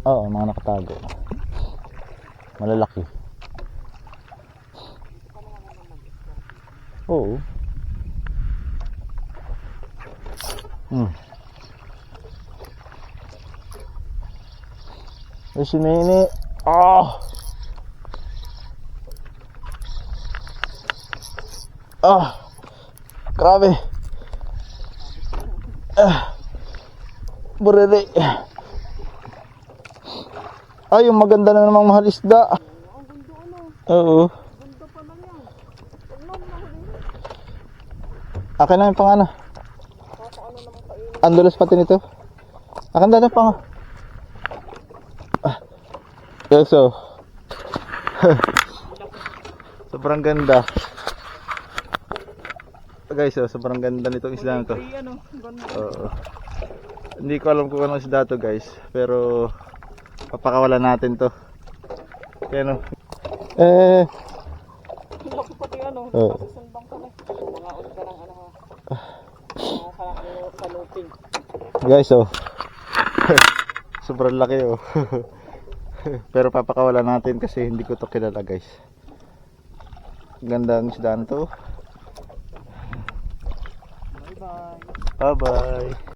Oo, mga nakatago. Malalaki. Oo. Ay, si Nene. Ah! Ah! Grabe. Burere. Ay, yung maganda na namang mahal isda. Oo. Akin na yung pangano. Andulas pati nito. Akin na yung pang. Yes, so. Sobrang ganda. Guys, oh, sobrang ganda nitong isda na to. Oo. Hindi ko alam kung anong isda to, guys. Pero papakawalan natin to. Kaya no. Laki pati ano. Oo. Sumbang ka na. Mga on ka ng ano ha. Sa looping. Guys, oh. Sobrang laki, oh. Pero papakawalan natin kasi hindi ko to kilala, guys. Ganda ang isda na to. Bye bye. Bye bye.